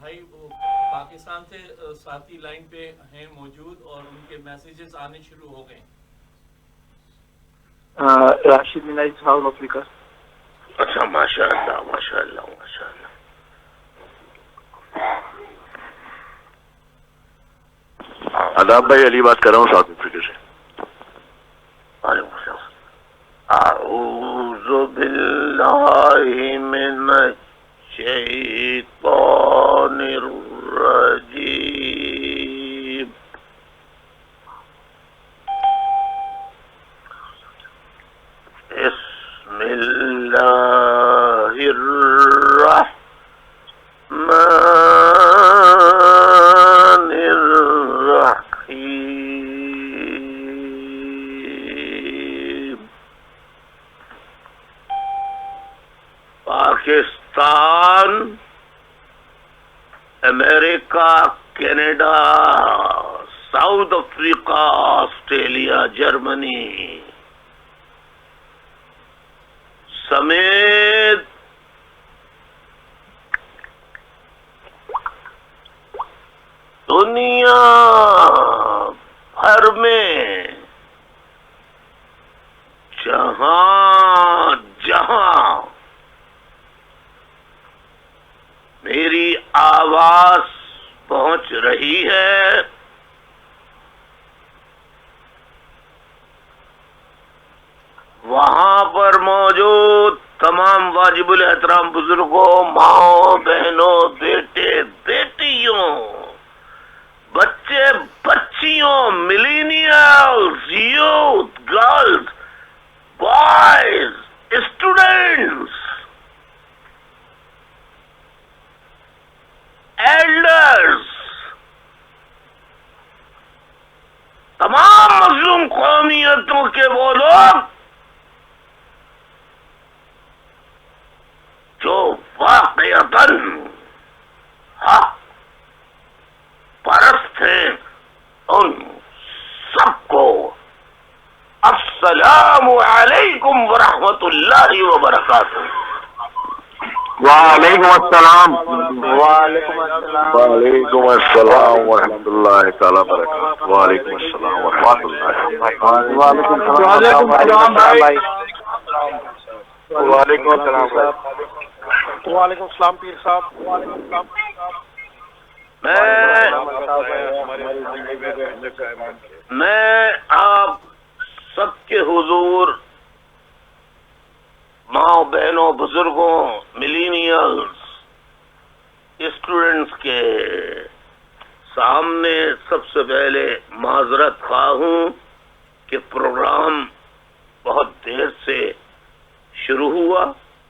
بھائی وہ پاکستان سے ساتھی لائن پہ ہیں موجود اور ان کے میسیجز آنے شروع ہو گئے. راشد منائی ساؤتھ افریقہ. اچھا ماشاء اللہ ماشاء اللہ ماشاء اللہ. آداب بھائی، علی بات کر رہا ہوں ساؤتھ افریقہ سے. اعوذ باللہ من الشیطان الرجیم. بسم اللہ الرحمن الرحیم. پاکستان، امریکہ، کینیڈا، ساؤتھ افریقہ، آسٹریلیا، جرمنی سمیت دنیا بھر میں جہاں جہاں میری آواز پہنچ رہی ہے وہاں پر موجود تمام واجب الاحترام بزرگوں، ماؤں، بہنوں، بیٹے بیٹیوں، بچے بچیوں، millennials, youth, girls, boys, students, elders, تمام مظلوم قومیتوں کے وہ لوگ جو واقعتاً حق پرست ہیں، ان سب کو السلام علیکم ورحمۃ اللہ وبرکاتہ. وعلیکم السلام. وعلیکم السلام. وعلیکم السلام ورحمۃ اللہ تعالیٰ وبرکاتہ. وعلیکم السلام ورحمۃ اللہ. وعلیکم السلام بھائی. وعلیکم السلام. وعلیکم السلام پیر صاحب. میں آپ سب کے حضور، ماں بہنوں، بزرگوں، ملینیلز، اسٹوڈنٹس کے سامنے سب سے پہلے معذرت خواہ ہوں کہ پروگرام بہت دیر سے شروع ہوا،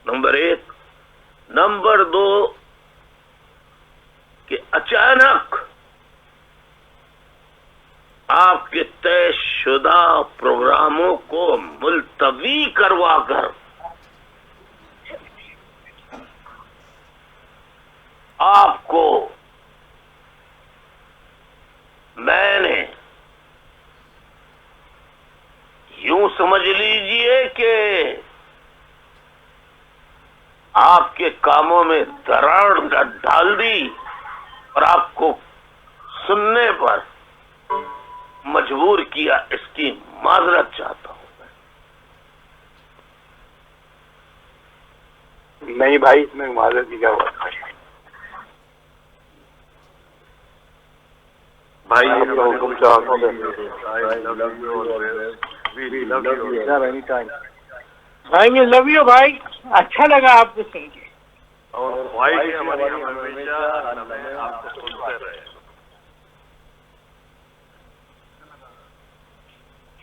نمبر 1. نمبر 2 کہ اچانک آپ کے طے شدہ پروگراموں کو ملتوی کروا کر آپ کو میں نے یوں سمجھ لیجئے کہ آپ کے کاموں میں دراڑ ڈال دی اور آپ کو سننے پر مجبور کیا. اس کی معذرت چاہتا ہوں. نہیں بھائی، اس میں معذرت کی کیا بات ہے بھائی. حکم چاہتا ہوں. بھائی میں لو یو بھائی. اچھا لگا آپ کو سن کے. اور بھائی ہماری ہمیشہ آپ کو سنتے رہے.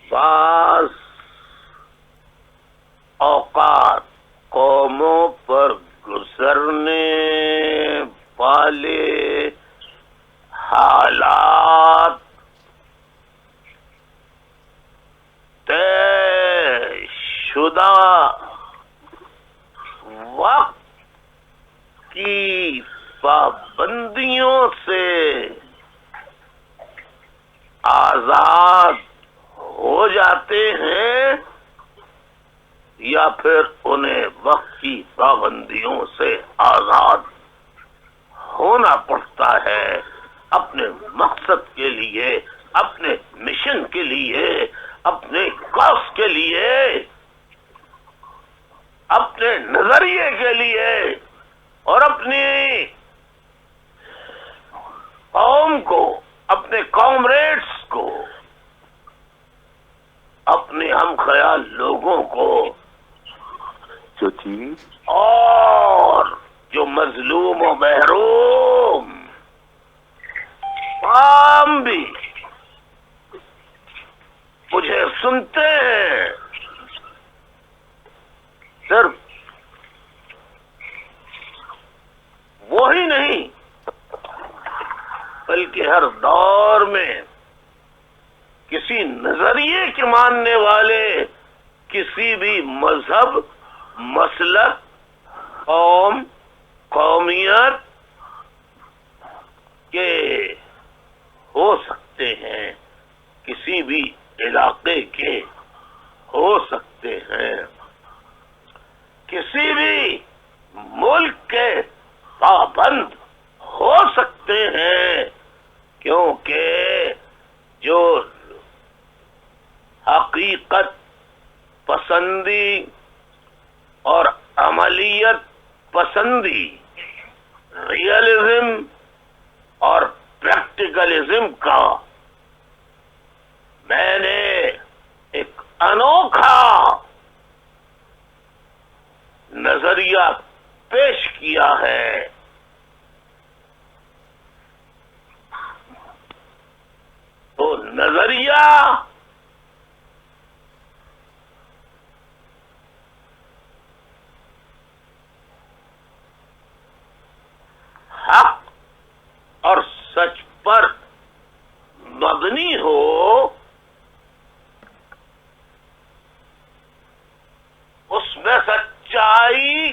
بعض اوقات قوموں پر گزرنے والے حالات طے شدہ وقت کی پابندیوں سے آزاد ہو جاتے ہیں یا پھر انہیں وقت کی پابندیوں سے آزاد ہونا پڑتا ہے اپنے مقصد کے لیے، اپنے مشن کے لیے، اپنے کاز کے لیے، اپنے نظریے کے لیے، اور اپنی قوم کو، اپنے کامریڈس کو، اپنے ہم خیال لوگوں کو، جو چیز اور جو مظلوم و محروم عام بھی مجھے سنتے ہیں، صرف وہی نہیں بلکہ ہر دور میں کسی نظریے کے ماننے والے، کسی بھی مذہب، مسلک، قوم، قومیت کے ہو سکتے ہیں، کسی بھی علاقے کے ہو سکتے ہیں، کسی بھی ملک کے پابند ہو سکتے ہیں، کیونکہ جو حقیقت پسندی اور عملیت پسندی، ریئلزم اور پریکٹیکلزم کا میں نے ایک انوکھا نظریہ پیش کیا ہے، تو نظریہ حق اور سچ پر مبنی ہو، اس میں سچائی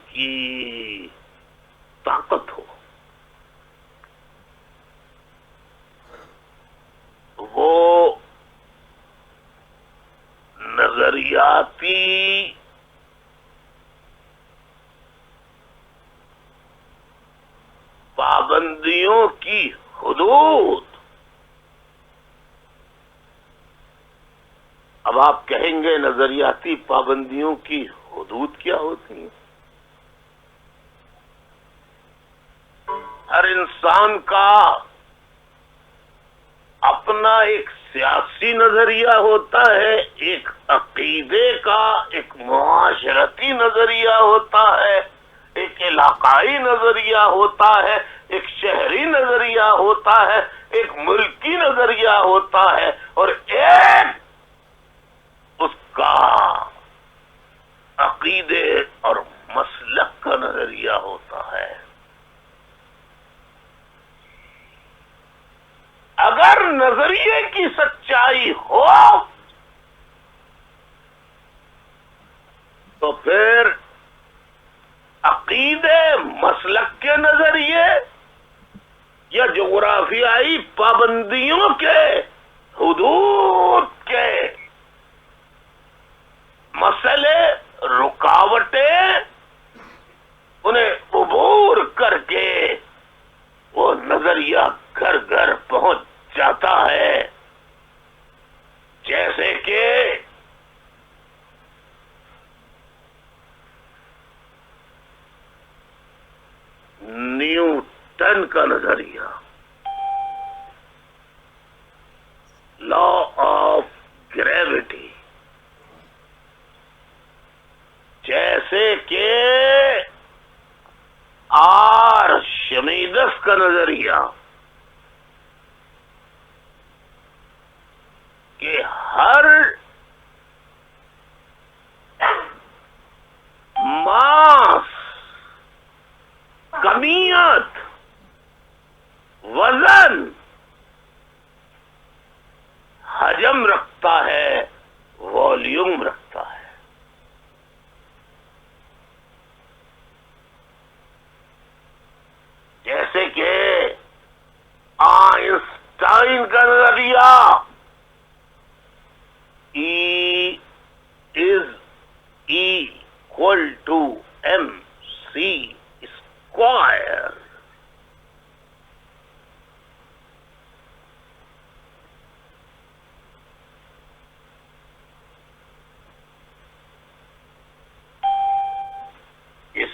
کی طاقت ہو، وہ نظریاتی پابندیوں کی حدود، اب آپ کہیں گے نظریاتی پابندیوں کی حدود کیا ہوتی ہیں؟ ہر انسان کا اپنا ایک سیاسی نظریہ ہوتا ہے، ایک عقیدے کا، ایک معاشرتی نظریہ ہوتا ہے، ایک علاقائی نظریہ ہوتا ہے، ایک شہری نظریہ ہوتا ہے، ایک ملکی نظریہ ہوتا ہے، اور ایک اس کا عقیدے اور مسلک کا نظریہ ہوتا ہے۔ اگر نظریے کی سچائی ہو تو پھر عقیدے، مسلک کے نظریے یا جغرافیائی پابندیوں کے، حدود کے مسئلے، رکاوٹیں، انہیں عبور کر کے وہ نظریہ گھر گھر پہنچ جاتا ہے، جیسے کہ نیوٹن کا نظریہ، لا آف گریوٹی، جیسے کہ آرشمیدس کا نظریہ کہ ہر ماس، کمیت، وزن حجم رکھتا ہے، والیوم رکھتا ہے۔ جیسے کہ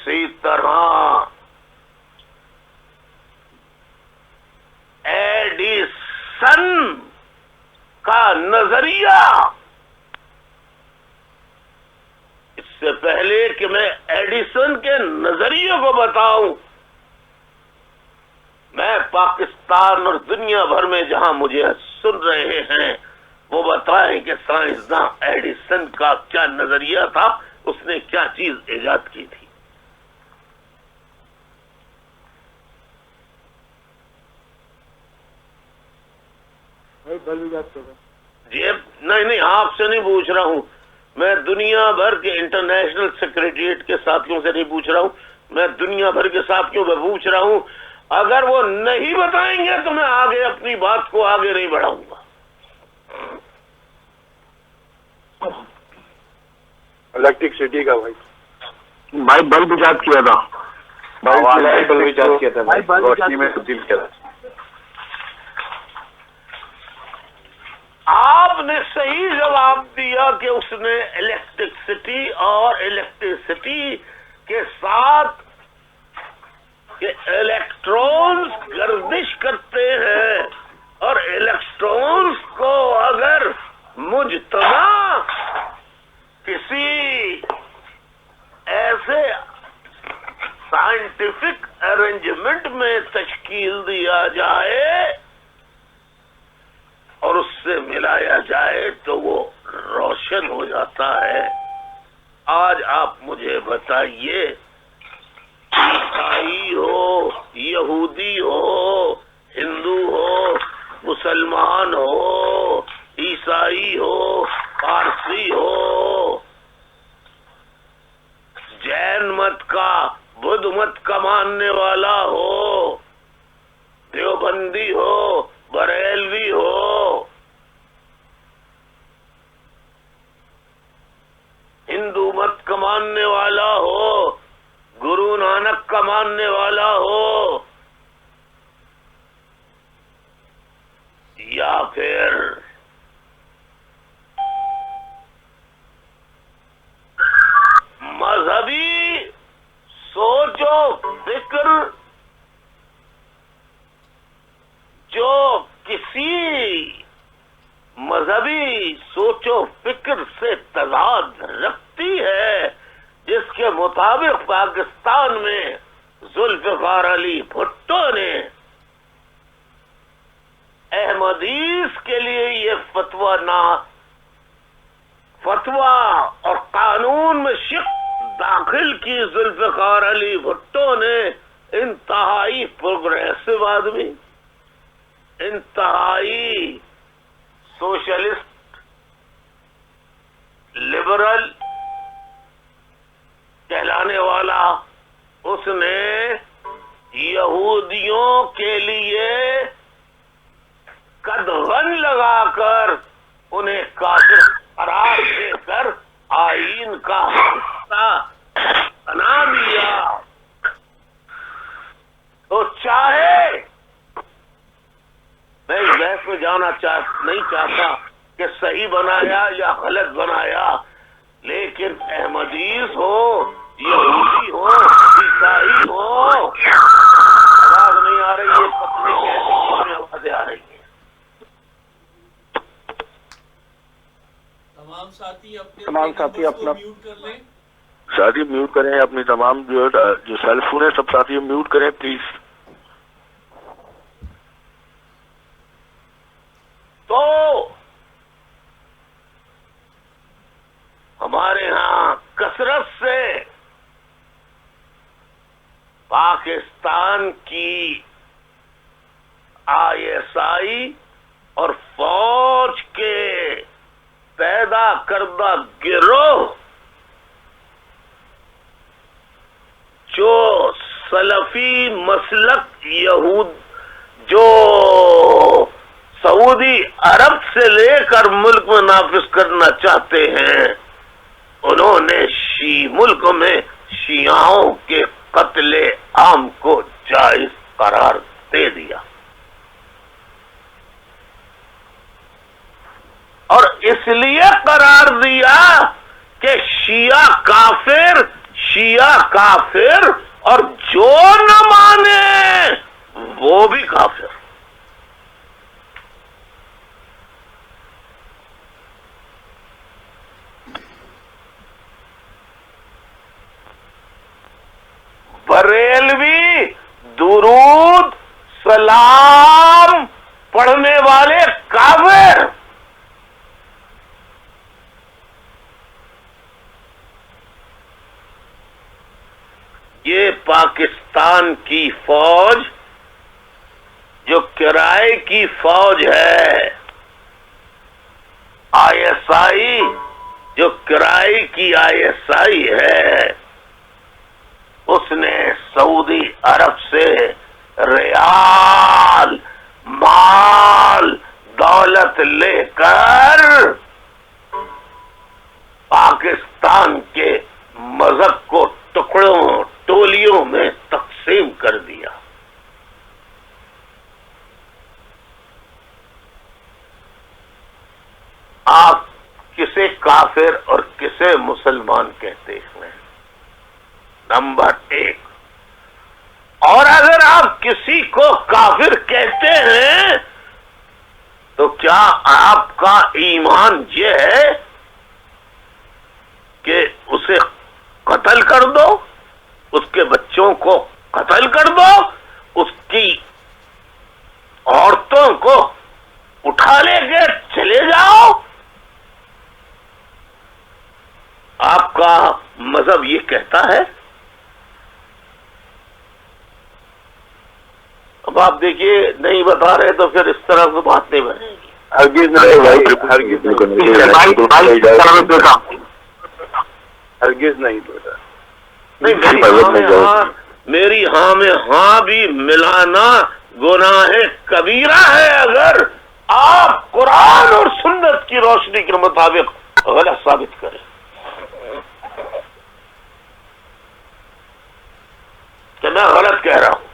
اسی طرح ایڈیسن کا نظریہ، اس سے پہلے کہ میں ایڈیسن کے نظریے کو بتاؤں، میں پاکستان اور دنیا بھر میں جہاں مجھے سن رہے ہیں وہ بتائیں کہ سائنسداں ایڈیسن کا کیا نظریہ تھا، اس نے کیا چیز ایجاد کی تھی۔ جی نہیں آپ سے نہیں پوچھ رہا ہوں، میں دنیا بھر کے انٹرنیشنل سیکریٹریٹ کے ساتھیوں سے نہیں پوچھ رہا ہوں، میں دنیا بھر کے ساتھیوں سے پوچھ رہا ہوں۔ اگر وہ نہیں بتائیں گے تو میں آگے اپنی بات کو آگے نہیں بڑھاؤں گا۔ الیکٹرک سٹی کا بھائی بلب ایجاد کیا تھا، بلب ایجاد کیا تھا، روشنی میں تبدیل کیا تھا۔ آپ نے صحیح جواب دیا کہ اس نے الیکٹرسٹی اور الیکٹریسٹی کے ساتھ کہ الیکٹرونز گردش کرتے ہیں اور الیکٹرونز کو اگر مجتمع کسی ایسے سائنٹیفک ارینجمنٹ میں تشکیل دیا جائے اور اس سے ملایا جائے تو وہ روشن ہو جاتا ہے۔ آج آپ مجھے بتائیے، عیسائی ہو، یہودی ہو، ہندو ہو، مسلمان ہو، عیسائی ہو، پارسی ہو، جین مت کا، بدھ مت کا ماننے والا ہو، دیوبندی ہو، بریلوی ہو، ہندو مت کا ماننے والا ہو، گرو نانک کا ماننے والا ہو، یا پھر مذہبی سوچ و فکر جو کسی مذہبی سوچ و فکر سے تضاد رکھتی ہے، جس کے مطابق پاکستان میں ذوالفقار علی بھٹو نے احمدیس کے لیے یہ فتویٰ اور قانون میں شق داخل کی، ذوالفقار علی بھٹو نے انتہائی پروگریسو آدمی، انتہائی سوشلسٹ لبرل کہلانے والا، اس نے یہودیوں کے لیے قدغن لگا کر انہیں کافر قرار دے کر آئین کا حصہ بنا دیا۔ تو چاہے میں اس بحث میں جانا نہیں چاہتا کہ صحیح بنایا یا غلط بنایا، لیکن احمدیس ہو، یہودی ہو، عیسائی ہو، آواز نہیں آ رہی ہے، پتہ نہیں کیسے آوازیں آ رہی ہیں۔ تمام ساتھی اپنا میوٹ کر لیں، ساتھی میوٹ کریں، اپنی تمام جو سیل فون ہے سب ساتھی میوٹ کریں پلیز۔ تو ہمارے ہاں کثرت سے پاکستان کی ISI اور فوج کے پیدا کردہ گروہ جو سلفی مسلک یہود جو سعودی عرب سے لے کر ملک میں نافذ کرنا چاہتے ہیں، انہوں نے ملک میں شیعوں کے قتل عام کو جائز قرار دے دیا، اور اس لیے قرار دیا کہ شیعہ کافر، شیعہ کافر اور جو نہ مانے وہ بھی کافر. بریلوی درود سلام پڑھنے والے کافر. یہ پاکستان کی فوج جو کرائے کی فوج ہے، آئی ایس آئی جو کرائے کی آئی ایس آئی ہے، اس نے سعودی عرب سے ریال مال دولت لے کر پاکستان کے مذہب کو ٹکڑوں ٹولیوں میں تقسیم کر دیا. آپ کسے کافر اور کسے مسلمان کہتے ہیں؟ نمبر 1. اور اگر آپ کسی کو کافر کہتے ہیں تو کیا آپ کا ایمان یہ ہے کہ اسے قتل کر دو، اس کے بچوں کو قتل کر دو، اس کی عورتوں کو اٹھا لے کے چلے جاؤ؟ آپ کا مذہب یہ کہتا ہے؟ اب آپ دیکھیے نہیں بتا رہے تو پھر اس طرح سے بات نہیں بنے گی. ہرگز نہیں بھائی، ہرگز نہیں بیٹا. نہیں، میری ہاں میں ہاں بھی ملانا گناہ کبیرہ ہے اگر آپ قرآن اور سنت کی روشنی کے مطابق غلط ثابت کریں. کہ میں غلط کہہ رہا ہوں.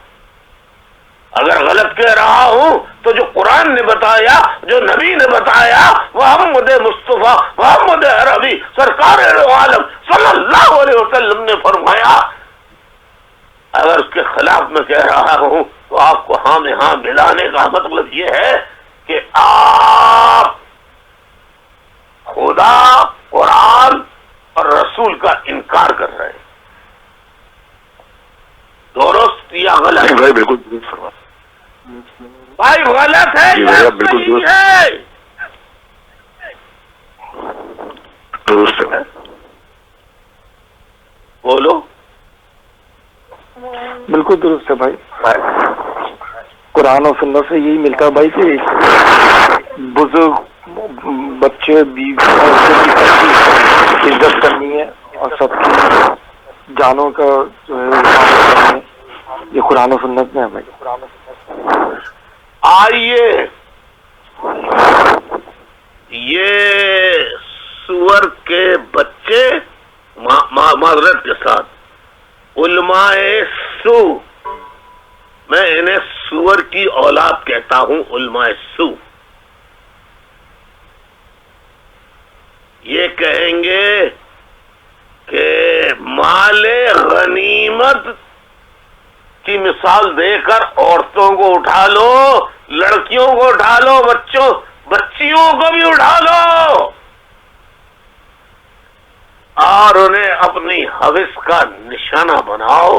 اگر غلط کہہ رہا ہوں تو جو قرآن نے بتایا، جو نبی نے بتایا، محمد مصطفیٰ محمد عربی سرکار عالم صلی اللہ علیہ وسلم نے فرمایا، اگر اس کے خلاف میں کہہ رہا ہوں تو آپ کو ہاں میں ہاں ملانے کا مطلب یہ ہے کہ آپ خدا، قرآن اور رسول کا انکار کر رہے ہیں. درست یا غلط؟ بھائی بالکل درست فرما. بھائی غلط ہے یا صحیح ہے؟ درست ہے. بولو. بالکل درست ہے بھائی. قرآن و سنت سے یہی ملتا ہے بھائی کہ بزرگ، بچے، بیوی کی عزت کرنی ہے اور سب کی جانوں کا جو ہے یہ قرآن و سنت میں ہے بھائی. آئیے یہ سور کے بچے، معذرت کے ساتھ علماء سو، میں انہیں سور کی اولاد کہتا ہوں، علماء سو، یہ کہیں گے کہ مال غنیمت کی مثال دے کر عورتوں کو اٹھا لو، لڑکیوں کو اٹھا لو، بچیوں کو بھی اٹھا لو اور انہیں اپنی حوث کا نشانہ بناؤ.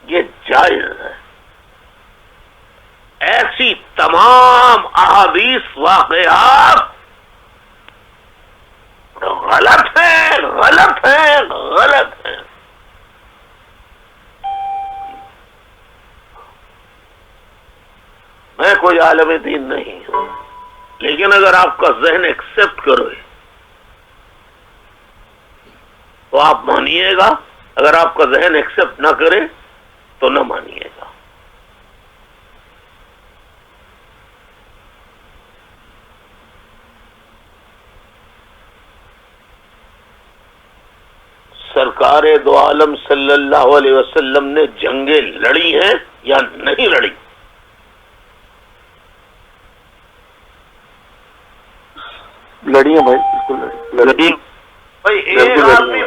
یہ جائز ہے. ایسی تمام احادیث واقعات غلط ہیں، غلط ہیں، غلط ہیں. میں کوئی عالم دین نہیں ہوں، لیکن اگر آپ کا ذہن ایکسپٹ کرے تو آپ مانیے گا، اگر آپ کا ذہن ایکسپٹ نہ کرے تو نہ مانیے گا. سرکار دو عالم صلی اللہ علیہ وسلم نے جنگیں لڑی ہیں یا نہیں لڑی؟ لڑی ہے بھائی، بالکل لڑی. بھائی ایک آدمی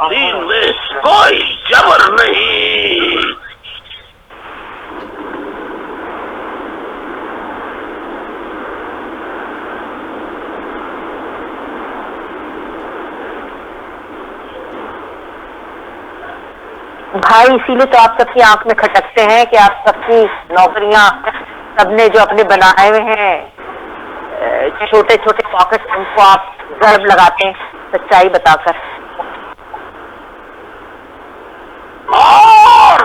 دین میں کوئی جبر نہیں. بھائی اسی لیے تو آپ سب کی آنکھ میں کھٹکتے ہیں کہ آپ سب کی نوکریاں سب نے جو اپنے بنائے ہوئے ہیں چھوٹے چھوٹے پاکٹ ان کو آپ ضرب لگاتے ہیں سچائی بتا کر. اور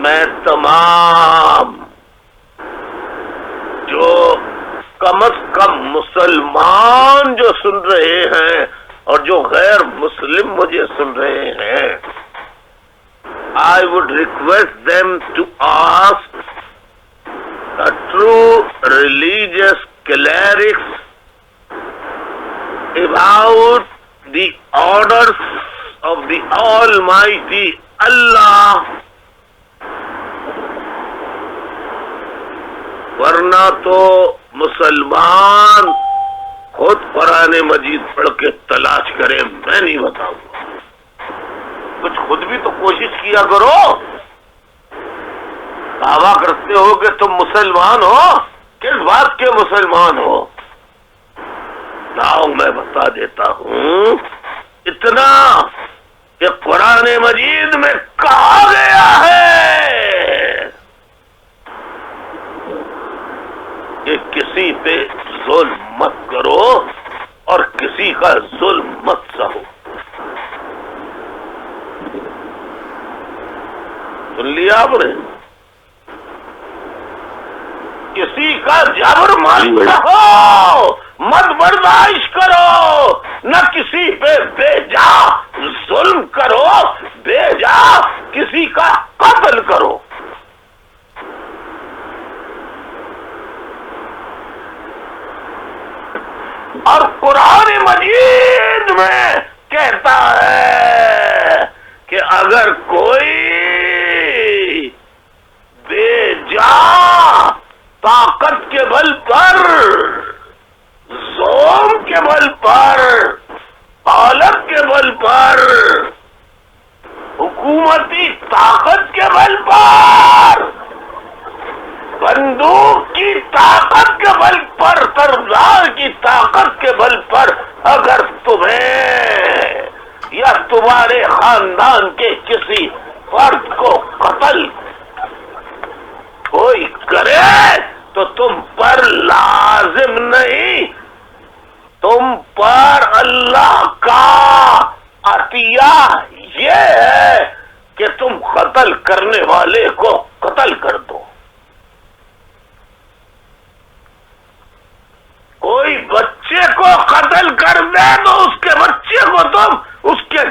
میں تمام جو کم از کم مسلمان جو سن رہے ہیں اور جو غیر مسلم مجھے سن رہے ہیں, I would request them to ask the true religious clerics about the orders of the Almighty Allah, ورنہ تو مسلمان خود قرآن مجید پڑھ کے تلاش کرے, میں نہیں بتاؤں گا. کچھ خود بھی تو کوشش کیا کرو. دعویٰ کرتے ہو کہ تم مسلمان ہو, کس بات کے مسلمان ہو؟ لاؤ میں بتا دیتا ہوں. اتنا کہ قرآن مجید میں کہا گیا ہے کہ کسی پہ ظلم مت کرو اور کسی کا ظلم مت سہو. سن لیا آپ نے؟ کسی کا جبر مت سہو, مت برداشت کرو, نہ کسی پہ بے جا ظلم کرو, بے جا کسی کا قتل کرو. اور قرآن مجید میں کہتا ہے کہ اگر کوئی بے جا طاقت کے بل پر, زور کے بل پر, دولت کے بل پر, حکومتی طاقت کے بل پر, بندوق کی طاقت کے بل پر, تلوار کی طاقت کے بل پر اگر تمہیں یا تمہارے خاندان کے کسی فرد کو قتل کوئی کرے تو تم پر لازم نہیں, تم پر اللہ کا عطیہ یہ ہے کہ تم قتل کرنے والے کو قتل کر دو. کوئی بچے کو قتل کر دے تو اس کے بچے کو تم اس کے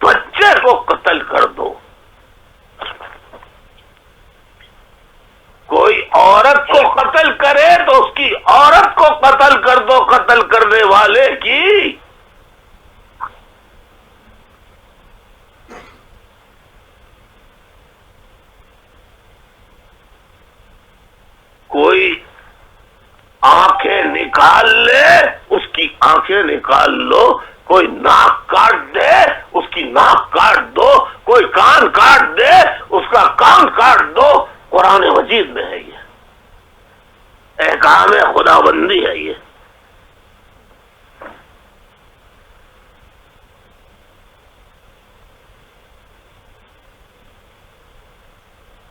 بچے کو قتل کر دو. کوئی عورت کو قتل کرے تو اس کی عورت کو قتل کر دو, قتل کرنے والے کی. کوئی آنکھیں نکال لے اس کی آنکھیں نکال لو, کوئی ناک کاٹ دے اس کی ناک کاٹ دو, کوئی کان کاٹ دے اس کا کان کاٹ دو. قرآن مجید میں ہے یہ, احکام خدا بندی ہے یہ.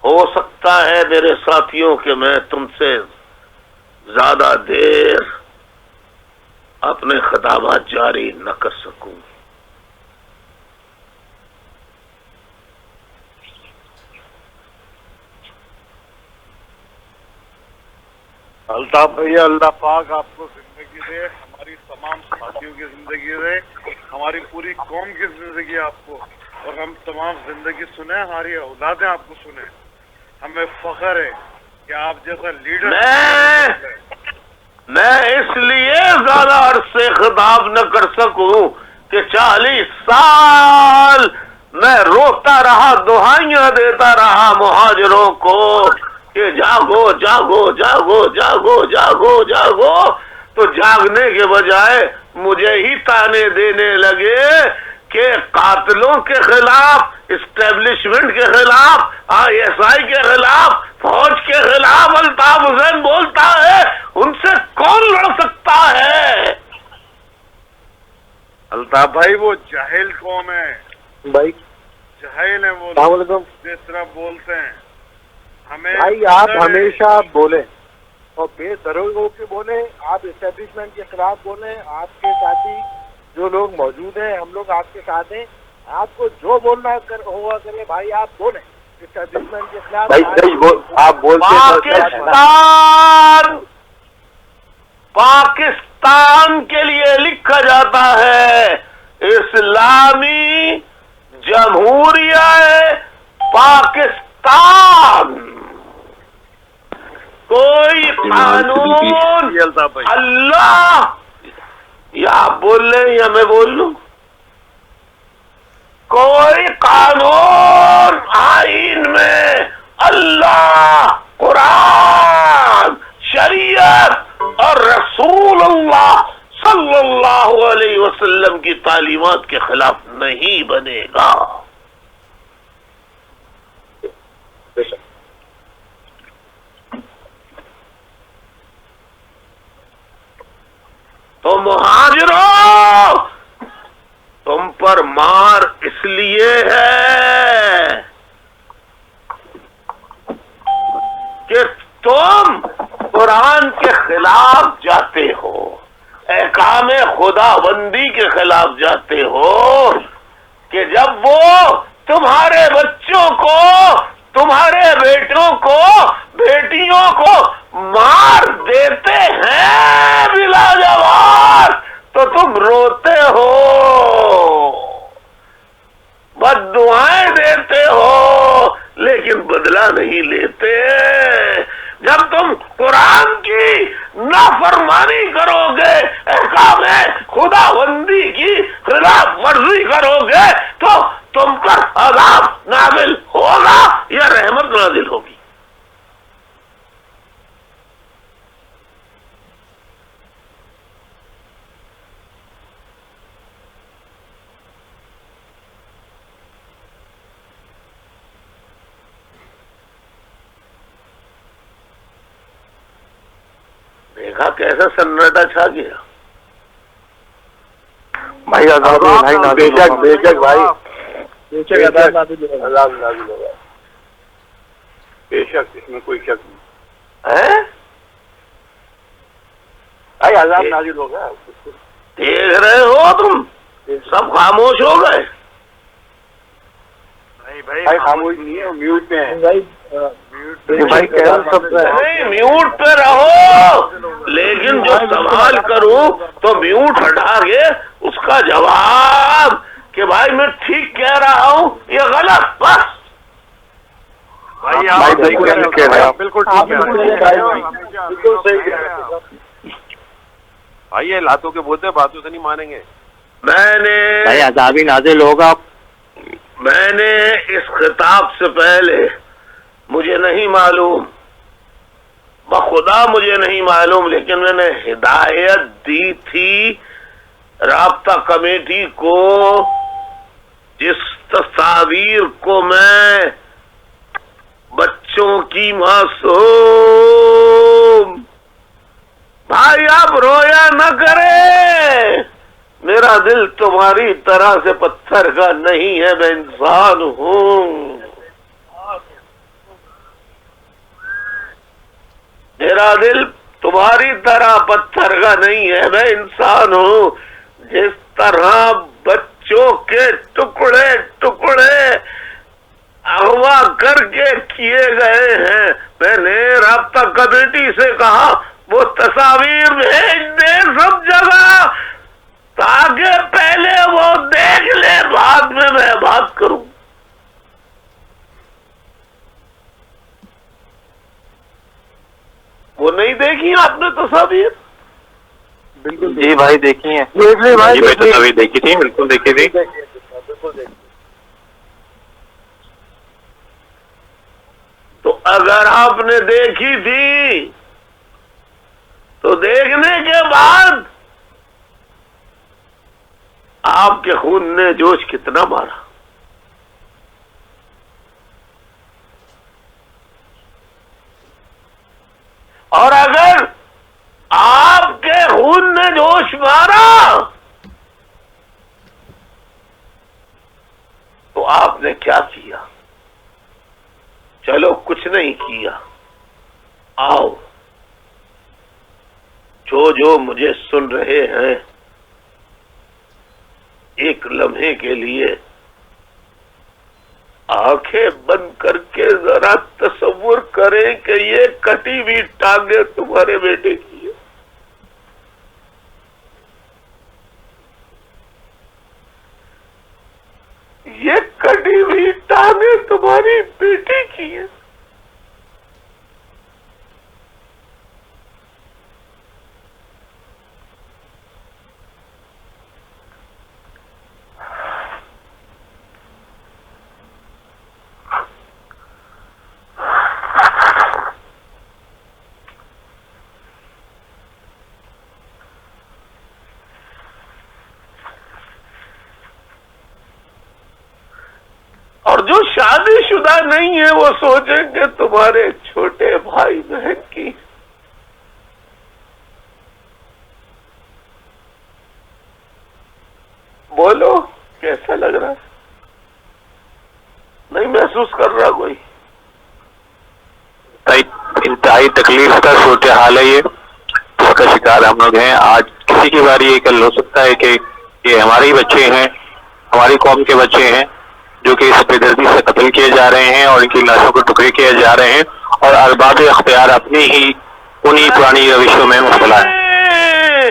ہو سکتا ہے میرے ساتھیوں کہ میں تم سے زیادہ دیر اپنے خطابات جاری نہ کر سکوں. الطاف بھیا, اللہ پاک آپ کو زندگی دے, ہماری تمام ساتھیوں کی زندگی دے, ہماری پوری قوم کی زندگی آپ کو, اور ہم تمام زندگی سنیں, ہماری اولادیں آپ کو سنیں. ہمیں فخر ہے کہ آپ جیسا لیڈر. میں اس لیے زیادہ عرصے خطاب نہ کر سکوں کہ 40 سال میں روتا رہا، دعائیاں دیتا رہا مہاجروں کو کہ جاگو جاگو جاگو جاگو جاگو جاگو، تو جاگنے کے بجائے مجھے ہی تانے دینے لگے کہ قاتلوں کے خلاف، اسٹیبلشمنٹ کے خلاف، ISI کے خلاف، فوج کے خلاف الطاف حسین بولتا ہے، ان سے کون لڑ سکتا ہے؟ الطاف بھائی وہ جاہل قوم ہے بھائی، جاہل ہیں وہ السلام علیکم جس طرح بولتے ہیں ہمیں بھائی، آپ ہمیشہ بولیں اور بے دروغ ہو کے بولیں، آپ اسٹیبلشمنٹ کے خلاف بولیں، آپ کے ساتھی جو لوگ موجود ہیں ہم لوگ آپ کے ساتھ ہیں، آپ کو جو بولنا ہوا کرے بھائی آپ بولیں اسٹیبلشمنٹ کے خلاف. آپ بولتے پاکستان کے لیے لکھا جاتا ہے اسلامی جمہوریہ پاکستان. کوئی قانون اللہ، یا آپ بول لیں یا میں بول لوں، کوئی قانون آئین میں اللہ، قرآن، شریعت اور رسول اللہ صلی اللہ علیہ وسلم کی تعلیمات کے خلاف نہیں بنے گا. تو مہاجروں، تم پر مار اس لیے ہے کہ تم قرآن کے خلاف جاتے ہو، احکام خدا بندی کے خلاف جاتے ہو، کہ جب وہ تمہارے بچوں کو، تمہارے بیٹوں کو، بیٹیوں کو مار دیتے ہیں بلا جواب، تو تم روتے ہو، بد دعائیں دیتے ہو، لیکن بدلہ نہیں لیتے. جب تم قرآن کی نافرمانی کرو گے، احکام خدا بندی کی خلاف ورزی کرو گے، تو تم پر عذاب نازل ہوگا یا رحمت نازل ہوگی؟ دیکھا کیسا سناٹا چھا گیا. بھائی عذاب الہی نازل ہوگا. بے شک بھائی، بے شک عذاب نازل ہوگا. بے شک، اس میں کوئی شک نہیں. بھائی عذاب نازل ہوگا. دیکھ رہے ہو تم سب خاموش ہو گئے. بھائی خاموش نہیں ہے، میوٹ میں ہے. بھائی نہیں، میوٹ پہ رہو، لیکن جو سوال کروں تو میوٹ ہٹا کے اس کا جواب کہ بھائی میں ٹھیک کہہ رہا ہوں یہ غلط. بس بھائی آپ بالکل ٹھیک کہہ رہے ہیں، بالکل ٹھیک کہہ رہے ہیں، بالکل صحیح کہہ رہے ہیں. بھائی یہ لاتوں کے بولتے ہیں، باتوں سے نہیں مانیں گے. میں نے بھائی عذاب ہی نازل ہوگا. میں نے اس خطاب سے پہلے مجھے نہیں معلوم، بخدا مجھے نہیں معلوم، لیکن میں نے ہدایت دی تھی رابطہ کمیٹی کو، جس تصاویر کو میں بچوں کی معصوم، بھائی آپ رویا نہ کرے، میرا دل تمہاری طرح سے پتھر کا نہیں ہے، میں انسان ہوں. میرا دل تمہاری طرح پتھر کا نہیں ہے، میں انسان ہوں. جس طرح بچوں کے ٹکڑے ٹکڑے اغوا کر کے کیے گئے ہیں، میں نے رابطہ کمیٹی سے کہا وہ تصاویر بھیج دے سب جگہ، تاکہ پہلے وہ دیکھ لے، بعد میں بات کروں. وہ نہیں دیکھی آپ نے تصاویر؟ بالکل جی بھائی دیکھی ہیں. دیکھ لی بھائی، تصاویر دیکھی تھی، بالکل دیکھی تھی. اگر آپ نے دیکھی تھی تو دیکھنے کے بعد آپ کے خون نے جوش کتنا مارا، اور اگر آپ کے خون نے جوش مارا تو آپ نے کیا کیا؟ چلو کچھ نہیں کیا، آؤ جو مجھے سن رہے ہیں ایک لمحے کے لیے آنکھیں بند کر کے ذرا تصور کریں کہ یہ کٹی ہوئی ٹانگیں تمہارے بیٹے کی ہے، یہ کٹی ہوئی ٹانگیں تمہاری بیٹی کی ہے۔ اور جو شادی شدہ نہیں ہے وہ سوچیں کہ تمہارے چھوٹے بھائی بہن کی۔ بولو کیسا لگ رہا ہے؟ نہیں محسوس کر رہا کوئی؟ انتہائی تکلیف کا صورتحال ہے یہ، اس کا شکار ہم لوگ ہیں۔ آج کسی کی باری یہ کل ہو سکتا ہے کہ یہ ہمارے ہی بچے ہیں، ہماری قوم کے بچے ہیں جو کہ اس بے دردی سے قتل کیے جا رہے ہیں اور ان کی لاشوں کو ٹکڑے کیے جا رہے ہیں، اور ارباب اختیار اپنی ہی انہی پرانی روشوں میں مبتلا ہے۔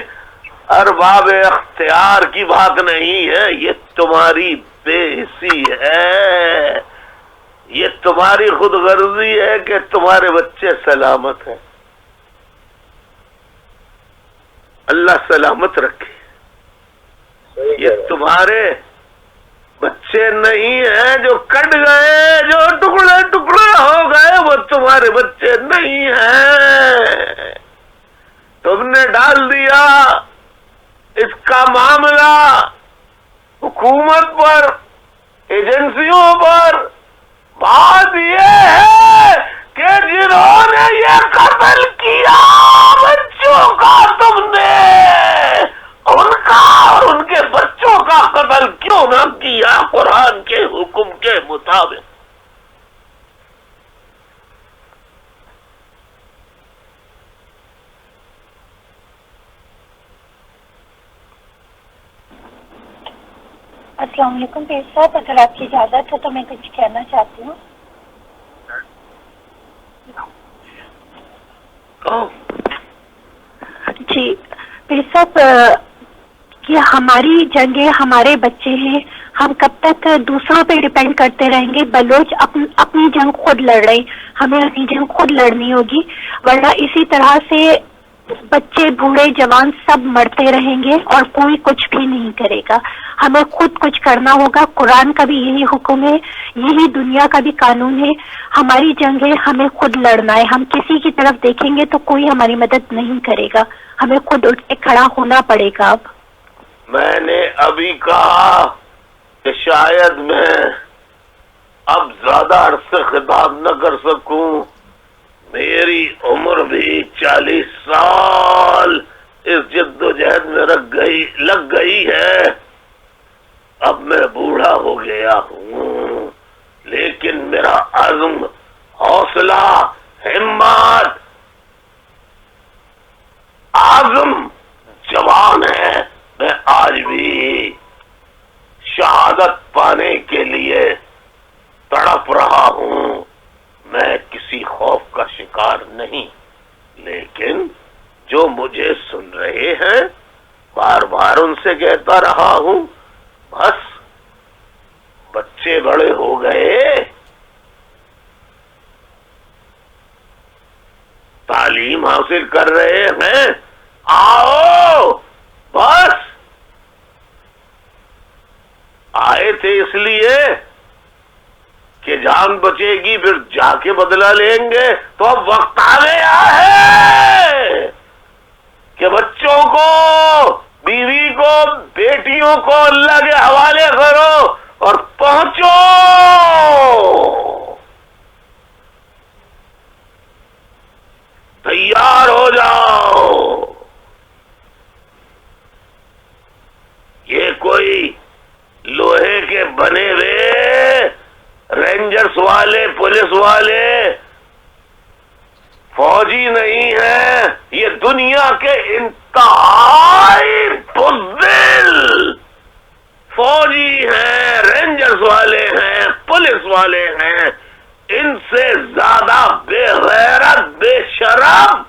ارباب اختیار کی بات نہیں ہے، یہ تمہاری بے حسی ہے، یہ تمہاری خود غرضی ہے کہ تمہارے بچے سلامت ہیں۔ اللہ سلامت رکھے۔ یہ تمہارے بچے نہیں ہیں جو کٹ گئے، جو ٹکڑے ٹکڑے ہو گئے، وہ تمہارے بچے نہیں ہیں۔ تم نے ڈال دیا اس کا معاملہ حکومت پر، ایجنسیوں پر۔ بات یہ ہے کہ جنہوں نے یہ قتل کیا بچوں کا، تم نے ان کا اور ان کے بچوں کا قتل کیوں نہ کیا قرآن کے حکم کے مطابق؟ السلام علیکم پیر صاحب، اگر آپ کی اجازت ہے تو میں کچھ کہنا چاہتی ہوں۔ جی پیر صاحب، یہ ہماری جنگیں، ہمارے بچے ہیں، ہم کب تک دوسروں پہ ڈیپینڈ کرتے رہیں گے؟ بلوچ اپنی جنگ خود لڑ رہے، ہمیں اپنی جنگ خود لڑنی ہوگی، ورنہ اسی طرح سے بچے بوڑھے جوان سب مرتے رہیں گے اور کوئی کچھ بھی نہیں کرے گا۔ ہمیں خود کچھ کرنا ہوگا۔ قرآن کا بھی یہی حکم ہے، یہی دنیا کا بھی قانون ہے۔ ہماری جنگیں ہمیں خود لڑنا ہے۔ ہم کسی کی طرف دیکھیں گے تو کوئی ہماری مدد نہیں کرے گا، ہمیں خود اٹھ کے کھڑا ہونا پڑے گا۔ اب میں نے ابھی کہا کہ شاید میں اب زیادہ عرصے خطاب نہ کر سکوں، میری عمر بھی 40 سال اس جد و جہد میں لگ گئی ہے، اب میں بوڑھا ہو گیا ہوں، لیکن میرا عزم، حوصلہ، ہمت، عزم جوان ہے۔ میں آج بھی شہادت پانے کے لیے تڑپ رہا ہوں، میں کسی خوف کا شکار نہیں، لیکن جو مجھے سن رہے ہیں بار بار ان سے کہتا رہا ہوں، بس بچے بڑے ہو گئے، تعلیم حاصل کر رہے ہیں، آؤ، بس آئے تھے اس لیے کہ جان بچے گی پھر جا کے بدلہ لیں گے. تو اب وقت آ گیا ہے کہ بچوں کو، بیوی کو، بیٹیوں کو اللہ کے حوالے کرو اور پہنچو. تیار ہو جاؤ. یہ کوئی لوہے کے بنے ہوئے رینجرز والے، پولیس والے، فوجی نہیں ہیں. یہ دنیا کے انتہائی بزدل فوجی ہیں، رینجرز والے ہیں، پولیس والے ہیں. ان سے زیادہ بے غیرت، بے شرم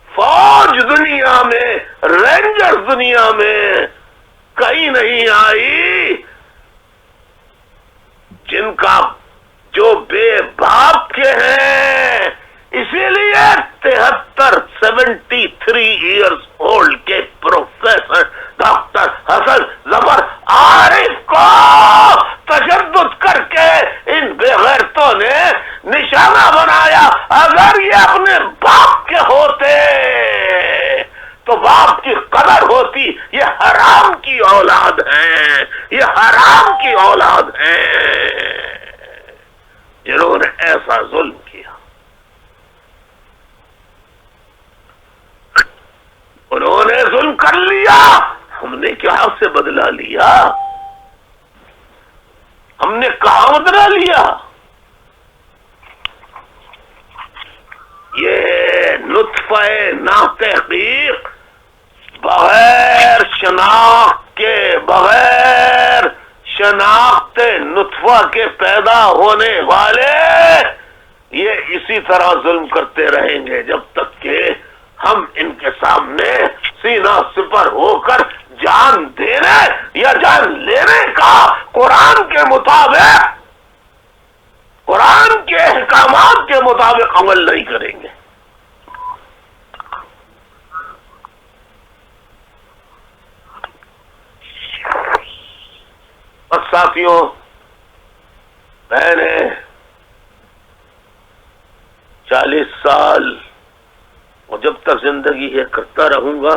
فوج دنیا میں، رینجرز دنیا میں کہیں نہیں آئی، جن کا جو بے باپ کے ہیں. اسی لیے 73 ایئرز اولڈ کے پروفیسر ڈاکٹر حسن ظفر عارف کو تشدد کر کے ان بے غیرتوں نے نشانہ بنایا. اگر یہ اپنے باپ کے ہوتے تو باپ کی قدر ہوتی. یہ حرام کی اولاد ہیں، یہ حرام کی اولاد ہیں جنہوں نے ایسا ظلم کیا. انہوں نے ظلم کر لیا، ہم نے کیا اس سے بدلہ لیا؟ ہم نے کہاں بدلہ لیا؟ یہ نطفہ ناتحقیق بغیر شناخت کے، بغیر شناخت نطفہ کے پیدا ہونے والے یہ اسی طرح ظلم کرتے رہیں گے جب تک کہ ہم ان کے سامنے سینہ سپر ہو کر جان دینے یا جان لینے کا قرآن کے مطابق، قرآن کے احکامات کے مطابق عمل نہیں کریں گے. بس ساتھیوں، میں نے 40 سال اور جب تک زندگی یہ کرتا رہوں گا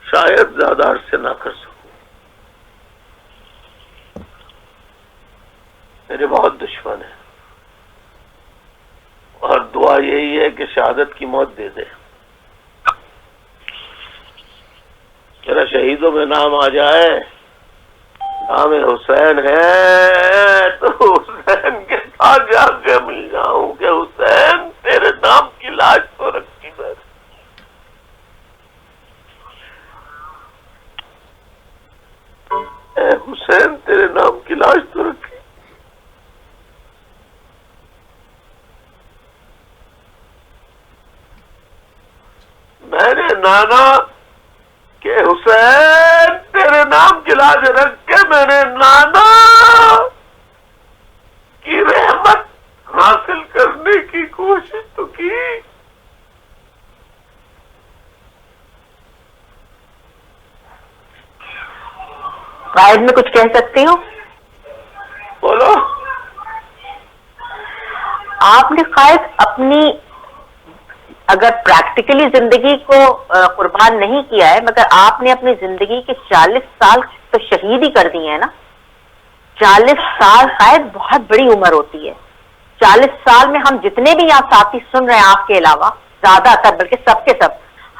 شاید زیادہ عرصے نہ کر سکوں. میرے بہت دشمن ہیں اور دعا یہی ہے کہ شہادت کی موت دے دے. میرا شہیدوں میں نام آ جائے، نام حسین ہے تو حسین کے ساتھ جا کے مل جاؤں کہ حسین تیرے نام کی لاش تو رکھی میں. اے حسین تیرے نام کی لاش تو رکھی. میں نے نانا کہ حسین تیرے نام کی لاش رکھ کے میں نے نانا کی رحمت حاصل کرنے کی کوشش تو کی. قائد میں کچھ کہہ سکتی ہوں؟ بولو. آپ نے قائد اپنی اگر پریکٹیکلی زندگی کو قربان نہیں کیا ہے، مگر آپ نے اپنی زندگی کے 40 سال تو شہید ہی کر دیے ہیں نا. 40 سال قائد بہت بڑی عمر ہوتی ہے. 40 سال میں ہم جتنے بھی یہاں ساتھی سن رہے ہیں آپ کے علاوہ، زیادہ تر بلکہ سب کے سب،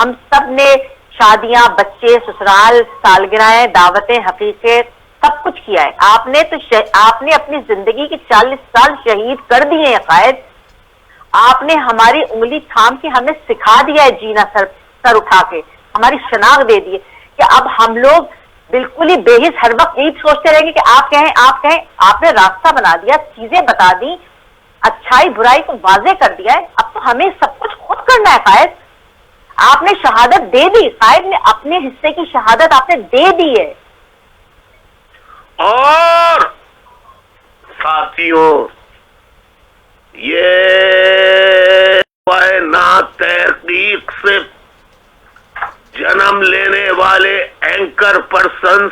ہم سب نے شادیاں، بچے، سسرال، سالگرہیں، دعوتیں، حقیقے سب کچھ کیا ہے. آپ نے اپنی زندگی کے 40 سال شہید کر دیے ہیں قائد. آپ نے ہماری انگلی تھام کے ہمیں سکھا دیا ہے جینا، سر اٹھا کے ہماری شناخت دے دی ہے کہ اب ہم لوگ بالکل ہی بے حس ہر وقت یہی سوچتے رہیں گے کہ آپ کہیں، آپ کہیں. آپ نے راستہ بنا دیا، چیزیں بتا دی، اچھائی برائی کو واضح کر دیا ہے. اب تو ہمیں سب کچھ خود کرنا ہے قائد. آپ نے شہادت دے دی، قائد نے اپنے حصے کی شہادت آپ نے دے دی ہے. اور ساتھیوں، یہ تحقیق سے جنم لینے والے اینکر پرسنز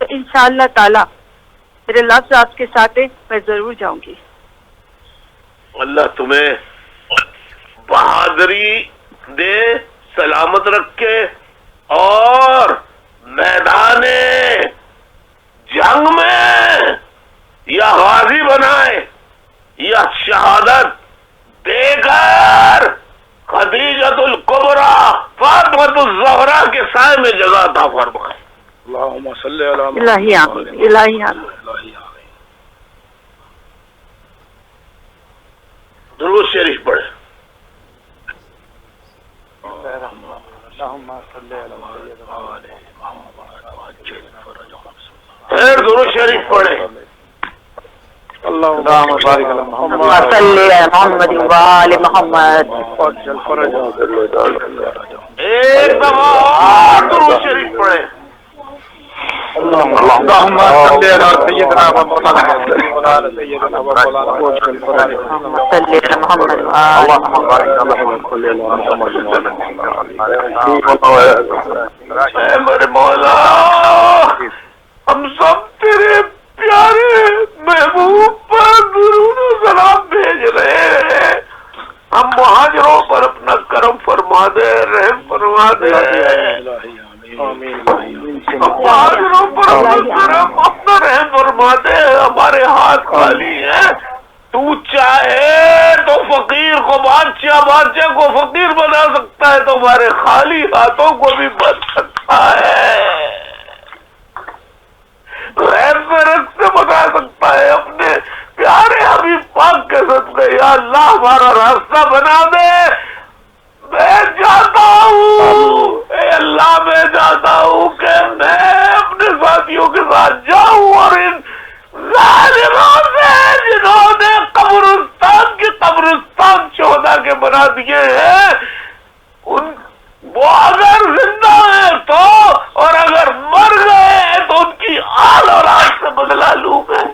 تو انشاءاللہ تعالی میرے لفظ آپ کے ساتھ ہے، میں ضرور جاؤں گی. اللہ تمہیں بہادری دے، سلامت رکھے، اور میدان جنگ میں یا غازی بنائے یا شہادت دے کر خدیجۃ الکبریٰ فاطمۃ الزہرا کے سائے میں جگہ عطا فرمائے. اللہم صلی علی محمد. الہی آمین، الہی آمین. درود شریف پڑھے. خیر درود شریف پڑھے. اللہم بارک علی محمد. صلی علی محمد وآل محمد. ایک دفعہ اور درود شریف پڑھے. اللہم صلی علی سیدنا مولانا سیدنا مولانا صلی علی محمد اے میرے مولا، ہم سب تیرے پیارے محبوب پر درود و سلام بھیج رہے ہیں. ہم مہاجروں پر اپنا کرم فرما دے، رحم فرما دے. مہاجروں پر اپنا رحم فرما دے. ہمارے ہاتھ خالی ہیں. تو چاہے تو فقیر کو بادشاہ، بادشاہ کو فقیر بنا سکتا ہے، تو ہمارے خالی ہاتھوں کو بھی بن سکتا ہے. غیر سے رزق سے بنا سکتا ہے. اپنے پیارے حبیب پاک کے صدقے یا اللہ ہمارا راستہ بنا دے. میں چاہتا ہوں اے اللہ، میں چاہتا ہوں کہ میں اپنے ساتھیوں کے ساتھ جاؤں اور ان ظالموں سے جنہوں نے قبرستان کے قبرستان شہداء کے بنا دیے ہیں، وہ اگر زندہ ہیں تو، اور اگر مر گئے ہیں تو ان کی آل اولاد سے بدلہ لوں میں.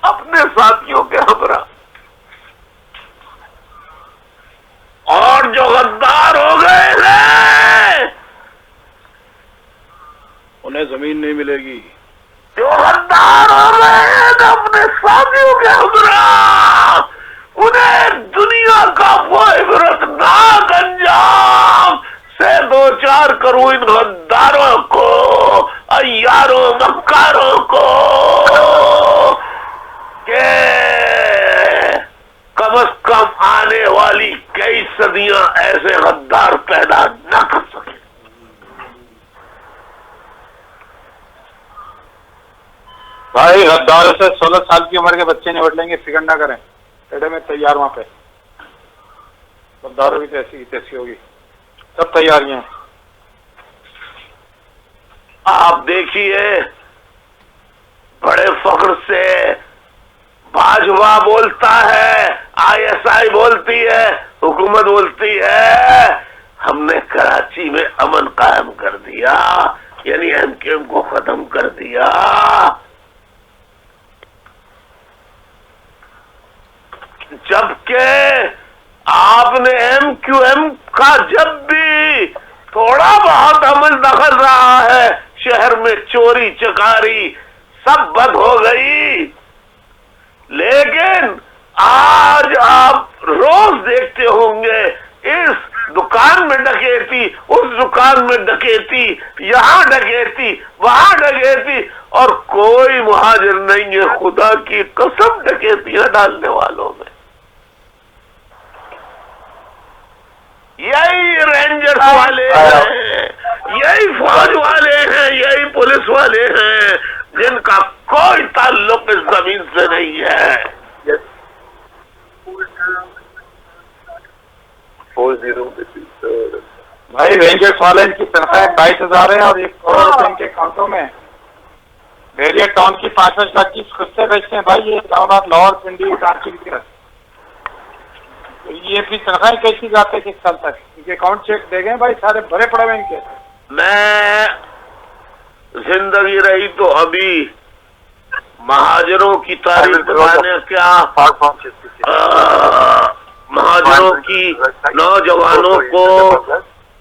اپنے ساتھیوں کے ہمراہ. اور جو غدار ہو گئے ہیں انہیں زمین نہیں ملے گی. جو غدار ہو گئے ہیں اپنے ساتھیوں کے ہمراہ، انہیں دنیا کا وہ عبرتناک انجام سے دو چار کروں. ان غداروں کو، عیاروں، مکاروں کو، کہ کم از کم آنے والی کئی صدیاں ایسے غدار پیدا نہ کر سکے. بھائی غداروں سے 16 سال کی عمر کے بچے نبٹ لیں گے، فکر نہ کریں. پیڑے میں تیار وہاں پہ غداروں کی تیسی ہوگی. سب تیاریاں. آپ دیکھیے بڑے فخر سے بھاجپا بولتا ہے، ISI بولتی ہے، حکومت بولتی ہے ہم نے کراچی میں امن قائم کر دیا، یعنی MQM کو ختم کر دیا. جبکہ آپ نے MQM کا جب بھی تھوڑا بہت عمل دخل رہا ہے، شہر میں چوری چکاری سب بند ہو گئی. لیکن آج آپ روز دیکھتے ہوں گے اس دکان میں ڈکیتی، اس دکان میں ڈکیتی، یہاں ڈکیتی، وہاں ڈکیتی، اور کوئی مہاجر نہیں ہے خدا کی قسم ڈکیتیاں ڈالنے والوں میں. یہی رینجرز والے ہیں، یہی فوج والے ہیں، یہی پولیس والے ہیں جن کا کوئی تعلق اس زمین سے نہیں ہے. بھائی رینجرز والے ان کی تنخواہیں 22,000 ہے اور 1 کروڑ روپے ان کے اکاؤنٹوں میں. بیریا ٹاؤن کی 5-5 لاکھ کی خود سے بیچتے ہیں بھائی. یہ ٹاؤن آپ لاہور، پنڈی، کراچی کی طرف. یہ اپنی تنخواہیں کیسی جاتے ہیں 1 سال تک؟ ان کے اکاؤنٹ چیک دے گئے بھائی، سارے بھرے پڑے ہوئے ان کے. میں زندگی رہی تو ابھی مہاجروں کی تاریخ بتانے کیا، مہاجروں کی نوجوانوں کو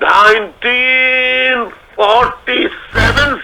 1947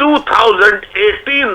2018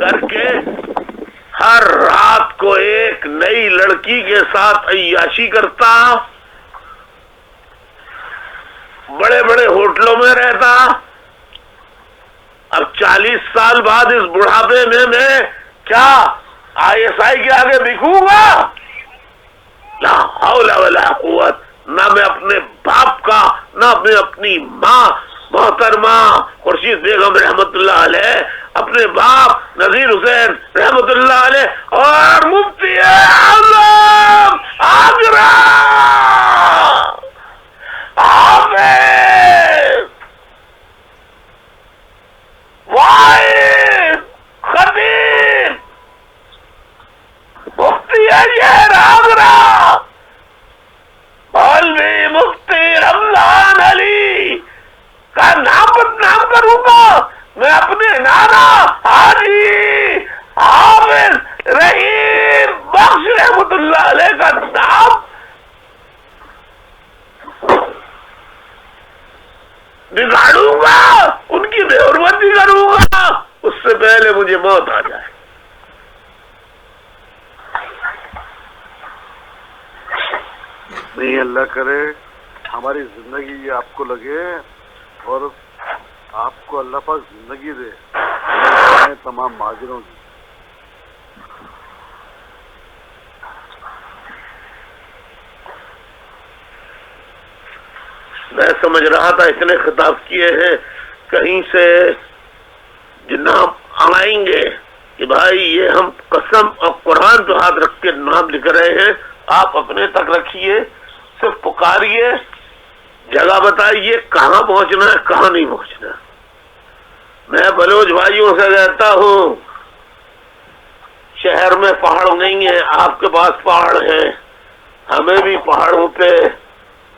کر کے ہر رات کو ایک نئی لڑکی کے ساتھ عیاشی کرتا، بڑے بڑے ہوٹلوں میں رہتا. اب 40 سال بعد اس بڑھاپے میں کیا ISI کے آگے بکوں گا؟ لا حول ولا قوت. نہ میں اپنے باپ کا، نہ میں اپنی ماں محترمہ خورشید بیگم رحمت اللہ علیہ، اپنے باپ نذیر حسین رحمت اللہ علیہ، اور مفتی اعظم آگرہ حافظ واحد خطیب مفتی اجہر آگرہ مولوی مفتی رمضان علی کا نام بدنام کروں گا؟ میں اپنے نانا حاجی حافظ رحیم بخش رحمت اللہ علیہ کا نام بگاڑوں گا، ان کی بے حرمتی کروں گا؟ اس سے پہلے مجھے موت آ جائے. نہیں اللہ کرے ہماری زندگی یہ آپ کو لگے اور آپ کو اللہ پاک زندگی دے تمام ماجروں کی. میں سمجھ رہا تھا اتنے خطاب کیے ہیں کہیں سے جناب آئیں گے کہ بھائی یہ ہم قسم اور قرآن پہ ہاتھ رکھ کے نام لکھ رہے ہیں، آپ اپنے تک رکھیے، صرف پکاریے، جگہ بتائیے کہاں پہنچنا ہے کہاں نہیں پہنچنا. میں بلوچ بھائیوں سے کہتا ہوں شہر میں پہاڑ نہیں ہیں، آپ کے پاس پہاڑ ہیں، ہمیں بھی پہاڑوں پہ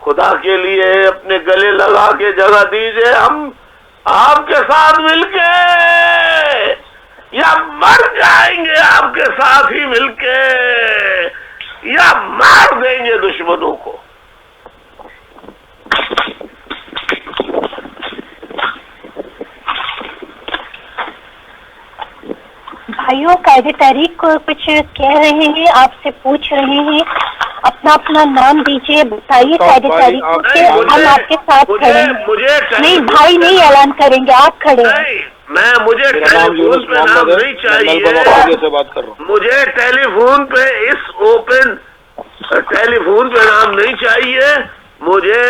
خدا کے لیے اپنے گلے لگا کے جگہ دیجئے. ہم آپ کے ساتھ مل کے یا مر جائیں گے آپ کے ساتھ ہی مل کے، یا مار دیں گے دشمنوں کو. بھائیوں قائد تحریک کو کچھ کہہ رہے ہیں، آپ سے پوچھ رہے ہیں، اپنا اپنا نام دیجیے، بتائیے قائد تحریک کو کہ ہم آپ کے ساتھ کھڑے ہیں. نہیں بھائی نہیں اعلان کریں گے، آپ کھڑے ہیں. میں مجھے ٹیلی فون پہ نام نہیں چاہیے، مجھے ٹیلی فون پہ اس اوپن ٹیلی فون پہ نام نہیں چاہیے، مجھے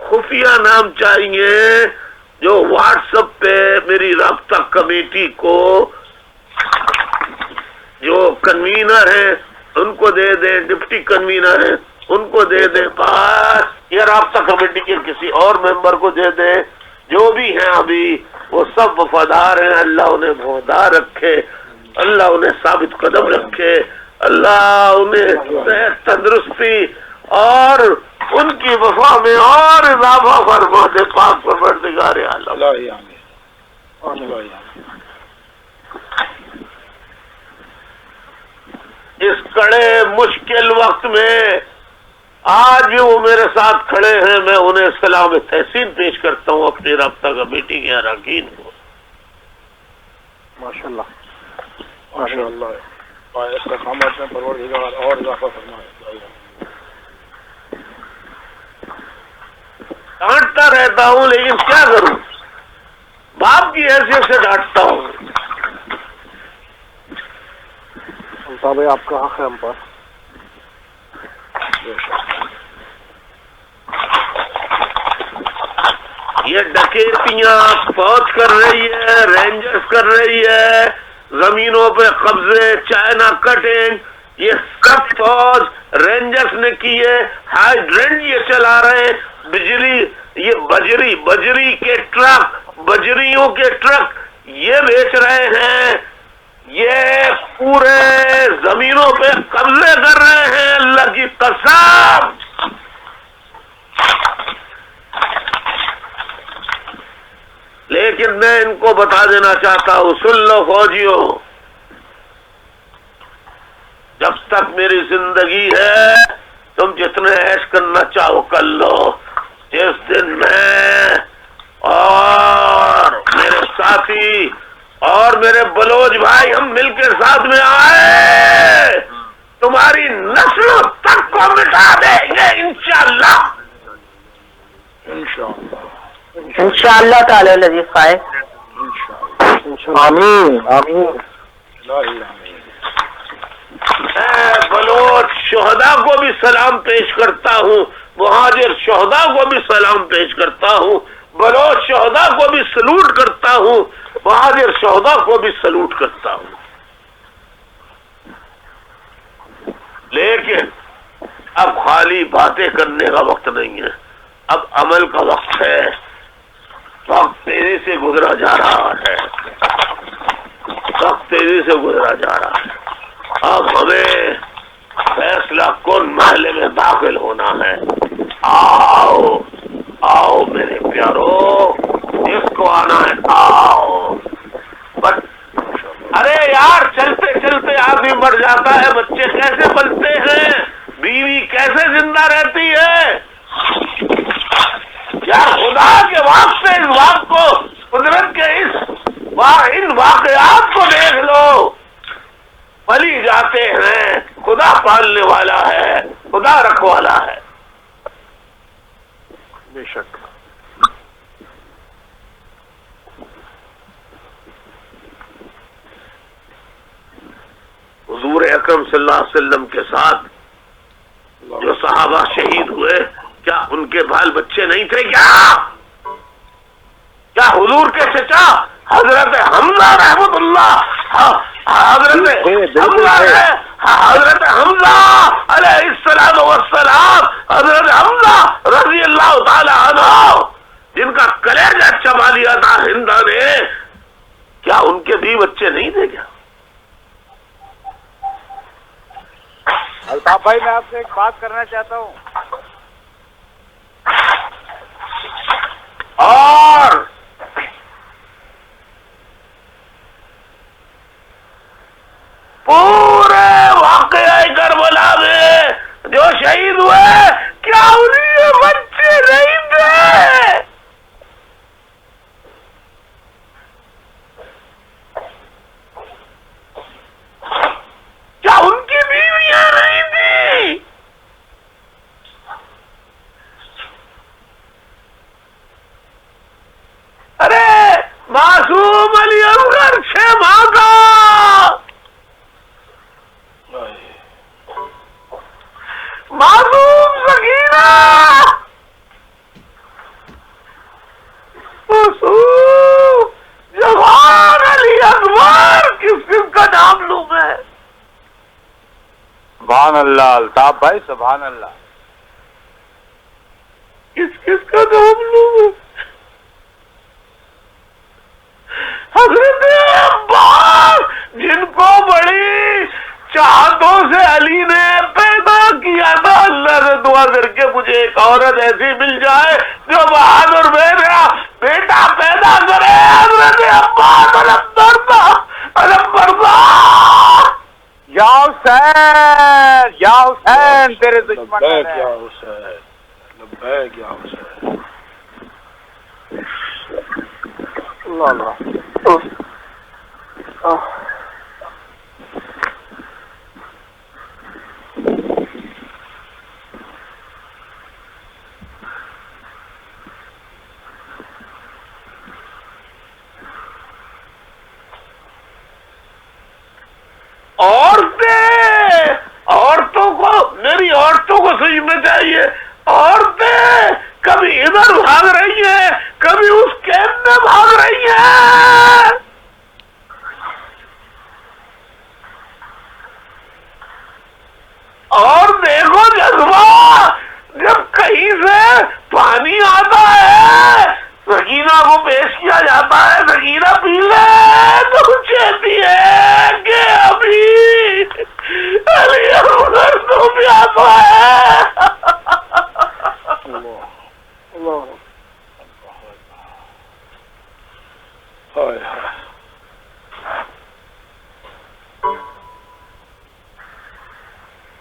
خفیہ نام چاہیے جو واٹس ایپ پہ میری رابطہ کمیٹی کو جو کنوینر ہیں ان کو دے دیں، ڈپٹی کنوینر ہیں ان کو دے دیں، بس یہ رابطہ کمیٹی کے کسی اور ممبر کو دے دیں. جو بھی ہیں ابھی وہ سب وفادار ہیں، اللہ انہیں وفادار رکھے، اللہ انہیں ثابت قدم رکھے، اللہ انہیں صحت تندرستی اور ان کی وفا میں اور اضافہ فرما دے. پاک پروردگار عالم. اس کڑے مشکل وقت میں آج بھی وہ میرے ساتھ کھڑے ہیں، میں انہیں سلام تحسین پیش کرتا ہوں اپنی رابطہ کمیٹی کے اراکین کو. ماشاءاللہ ماشاءاللہ استقامت میں پروردگار اور اضافہ فرمائے. ڈانٹتا رہتا ہوں لیکن کیا کروں، باپ کی حیثیت سے ڈانٹتا ہوں. صاحب آپ کا حق ہے ہم پر. یہ ڈکیتیاں فوج کر رہی ہے، رینجرز کر رہی ہے، زمینوں پہ قبضے، چائنا کٹنگ، یہ سب فوج رینجرز نے کیے. ہائیڈرنٹ یہ چلا رہے ہیں، بجلی یہ بجری کے ٹرک، بجریوں کے ٹرک یہ بیچ رہے ہیں، یہ پورے زمینوں پہ قبضے کر رہے ہیں. اللہ کی قسم لیکن میں ان کو بتا دینا چاہتا ہوں، سن لو فوجیوں، جب تک میری زندگی ہے تم جتنے عیش کرنا چاہو کر لو. جس دن میں اور میرے ساتھی اور میرے بلوچ بھائی ہم مل کے ساتھ میں آئے تمہاری نسلوں تک کو مٹا دیں گے انشاءاللہ انشاءاللہ تعالی العزیز فائز. آمین آمین. میں بلوچ شہداء کو بھی سلام پیش کرتا ہوں, مہاجر شہداء کو بھی سلام پیش کرتا ہوں, بلوچ شہداء کو بھی سلوٹ کرتا ہوں, مہاجر شہداء کو بھی سلوٹ کرتا ہوں. لیکن اب خالی باتیں کرنے کا وقت نہیں ہے, اب عمل کا وقت ہے. وقت تیزی سے گزرا جا رہا ہے, وقت تیزی سے گزرا جا رہا ہے. اب ہمیں فیصلہ کن محلے میں داخل ہونا ہے. آؤ آؤ میرے پیارو, اس کو آنا ہے, آؤ. ارے یار چلتے چلتے آدمی مر جاتا ہے, بچے کیسے پلتے ہیں, بیوی کیسے زندہ رہتی ہے. یار خدا کے واسطے اس بات کو, قدرت کے ان واقعات کو دیکھ لو. پلی جاتے ہیں, خدا پالنے والا ہے, خدا رکھوالا ہے. بے شک. حضور اکرم صلی اللہ علیہ وسلم کے ساتھ جو صحابہ شہید ہوئے, کیا ان کے بال بچے نہیں تھے؟ کیا حضور کے چچا حضرت حمزہ رحمت اللہ, حضرت حمزہ علیہ السلام والسلام, حضرت حمزہ رضی اللہ تعالی عنہ جن کا کلیجہ چبا لیا تھا ہندا نے, کیا ان کے بھی بچے نہیں تھے کیا؟ الطاف بھائی میں آپ سے ایک بات کرنا چاہتا ہوں. اور پورے واقعہ کربلا میں جو شہید ہوئے, کیا انہیں بچے نہیں تھے؟ کیا ان کی بیویاں نہیں تھی؟ ارے معصوم علی اصغر 6 ماہ کا, معصوم سکینہ, معصوم جوان علی اکبر, کس کا نام لوں میں؟ سبحان اللہ الطاف بھائی, سبحان اللہ. کس کا نام لوں میں؟ حضرت عباس, جن کو بڑی چاہتوں سے علی نے پیدا کیا تھا, اللہ سے دعا کر کے مجھے ایک عورت ایسی مل جائے جو بہادر میرا بیٹا پیدا کرے. حضرت عباس علم بردا, یا حسین, یا حسین تیرے دشمن لبیک یا حسین, لبیک یا حسین. اللہ اللہ. عورتوں کو, میری عورتوں کو سمجھنا چاہیے. عورتیں کبھی ادھر بھاگ رہی ہیں, کبھی اس کیمپ میں بھاگ رہی ہیں. اور دیکھو جذبہ, جب کہیں سے پانی آتا ہے, سکینہ کو پیش کیا جاتا ہے, سکینہ پی لے, تو کہتی ہے کہ ابھی علی اکبر تو پیاسا ہے.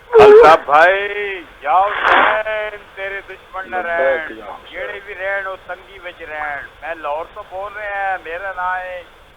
الطاف بھائی, یا حسین تیرے دشمن نہ رہن, جیڑے بھی رہن وہ تنگی وچ رہن. میں لاہور تو بول رہے ہیں, میرا نام ہے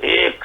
1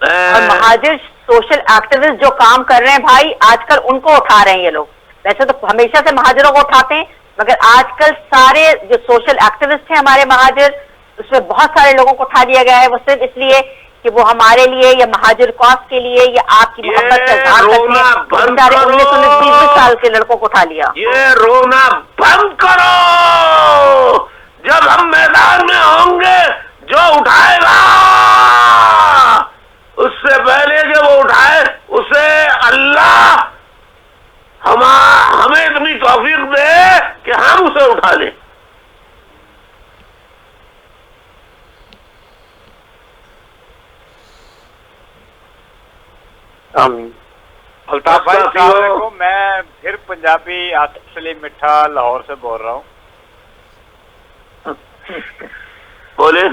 اور مہاجر سوشل ایکٹیوسٹ جو کام کر رہے ہیں بھائی آج کل ان کو اٹھا رہے ہیں یہ لوگ. ویسے تو ہمیشہ سے مہاجروں کو اٹھاتے ہیں مگر آج کل سارے جو سوشل ایکٹیوسٹ ہیں ہمارے مہاجر اس میں بہت سارے لوگوں کو اٹھا دیا گیا ہے. وہ صرف اس لیے کہ وہ ہمارے لیے یا مہاجر کاز کے لیے یا آپ کی محبت کا اظہار کرتے ہیں. سارے 19-20 سال کے لڑکوں کو اٹھا لیا. یہ رونا بند کرو. جب ہم میدان میں ہوں گے جو اٹھائے گا اس سے پہلے کہ وہ اٹھائے اسے اللہ ہمیں اتنی توفیق دے کہ ہم اسے اٹھا لیں. الطاف بھائی السلام علیکم. میں پھر پنجابی آصف سلیم مٹھا لاہور سے بول رہا ہوں. بولے.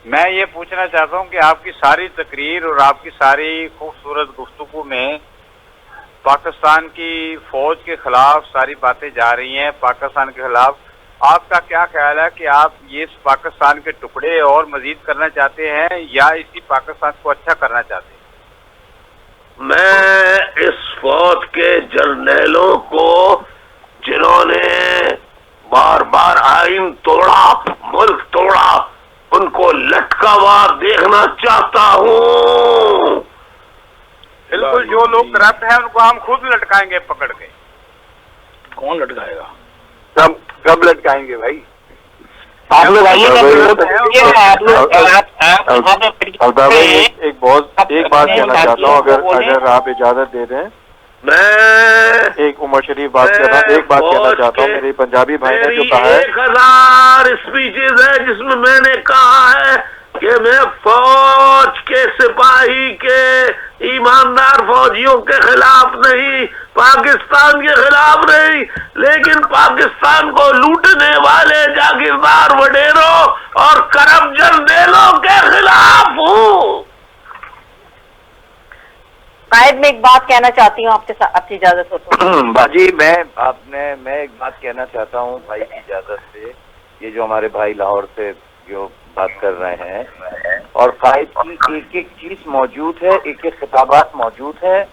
میں یہ پوچھنا چاہتا ہوں کہ آپ کی ساری تقریر اور آپ کی ساری خوبصورت گفتگو میں پاکستان کی فوج کے خلاف ساری باتیں جا رہی ہیں, پاکستان کے خلاف. آپ کا کیا خیال ہے کہ آپ یہ اس پاکستان کے ٹکڑے اور مزید کرنا چاہتے ہیں یا اسی پاکستان کو اچھا کرنا چاہتے ہیں؟ میں اس فوج کے جرنیلوں کو جنہوں نے بار بار آئین توڑا, ملک توڑا, ان کو لٹکا ہوا دیکھنا چاہتا ہوں. بالکل, جو لوگ کرپٹ ہیں ان کو ہم خود لٹکائیں گے پکڑ کے. کون لٹکائے گا؟ کب لٹکائیں گے بھائی؟ آپ لوگ آئیے ایک بات کہنا چاہتا ہوں اگر آپ اجازت دے دیں. میں ایک عمر شریف بات کر رہا ہوں, ایک بات کہنا چاہتا ہوں. میری پنجابی بھائی نے جو کہا ہے 1000 اسپیچز ہے جس میں میں نے کہا ہے کہ میں فوج کے سپاہی کے ایماندار فوجیوں کے خلاف نہیں, پاکستان کے خلاف نہیں, لیکن پاکستان کو لوٹنے والے جاگیردار وڈیروں اور کرپٹ جرنیلوں کے خلاف ہوں. قائد میں ایک بات کہنا چاہتی ہوں آپ کے ساتھ, آپ کی اجازت ہو تو. باجی میں ایک بات کہنا چاہتا ہوں بھائی کی اجازت سے. یہ جو ہمارے بھائی لاہور سے جو بات کر رہے ہیں اور قائد کی ایک ایک چیز موجود ہے, ایک ایک خطابات موجود ہے.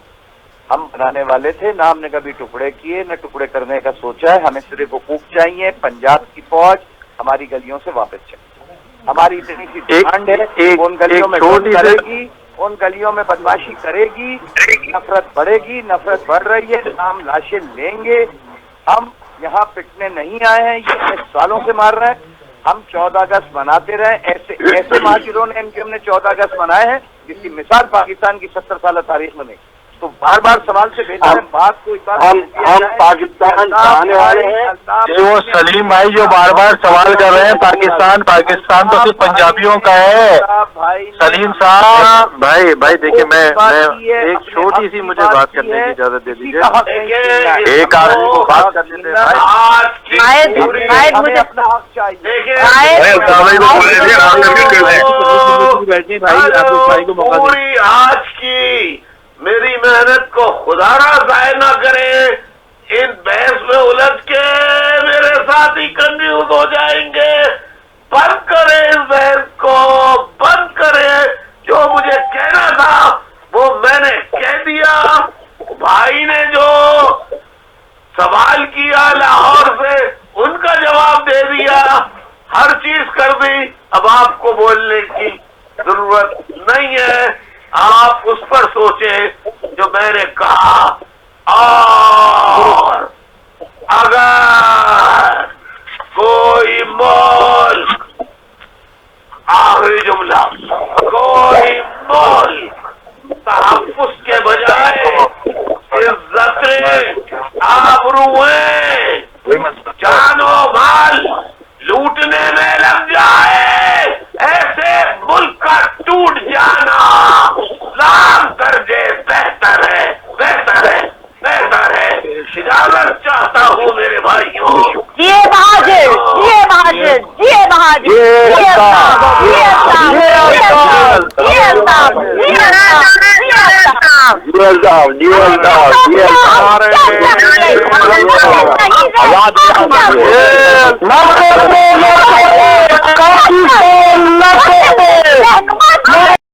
ہم بنانے والے تھے نہ, ہم نے کبھی ٹکڑے کیے نہ ٹکڑے کرنے کا سوچا ہے. ہمیں صرف حقوق چاہیے. پنجاب کی فوج ہماری گلیوں سے واپس چلے. ہماری اتنی سی ڈیمانڈ ہے, ان گلیوں میں کرے گی, ان گلیوں میں بدماشی کرے گی, نفرت بڑھے گی. نفرت بڑھ رہی ہے, ہم لاشیں لیں گے. ہم یہاں پٹنے نہیں آئے ہیں, یہ سالوں سے مار رہے ہیں. ہم 14 اگست مناتے رہے. ایسے مہاجروں نے ان کے ہم نے 14 اگست منائے ہیں جس کی مثال پاکستان کی 70 سالہ تاریخ میں نہیں. تو بار بار سوال سے بہتر ہے بات کو ہم پاکستان آنے والے ہیں. وہ سلیم بھائی جو بار بار سوال کر رہے ہیں پاکستان تو صرف پنجابیوں کا ہے. سلیم صاحب بھائی دیکھیے, میں ایک چھوٹی سی مجھے بات کرنے کی اجازت دے دیجیے. ایک آدمی کو بات کرنے دیں. پوری آج کی میری محنت کو خدا را ضائع نہ کرے. ان بحث میں الجھ کے میرے ساتھی کنفیوز ہو جائیں گے. بند کرے اس بحث کو, بند کرے. جو مجھے کہنا تھا وہ میں نے کہہ دیا. بھائی نے جو سوال کیا لاہور سے ان کا جواب دے دیا, ہر چیز کر دی. اب آپ کو بولنے کی ضرورت نہیں ہے. آپ اس پر سوچیں جو میں نے کہا. اور اگر کوئی ملک, آخری جملہ, کوئی ملک تحفظ کے بجائے عزتیں, آبروئیں, جان و مال لوٹنے میں لگ جائے, ایسے ملک کا ٹوٹ جانا لاکھ درجے بہتر ہے, بہتر ہے, بہتر ہے. اجازت چاہتا ہوں میرے بھائیوں. جیے مہاجر, جیے مہاجر, جیے مہاجر, جیے الطاف, جیے الطاف, جیے الطاف, جیے الطاف, جیے الطاف, جیے الطاف, جیے الطاف, جیے الطاف.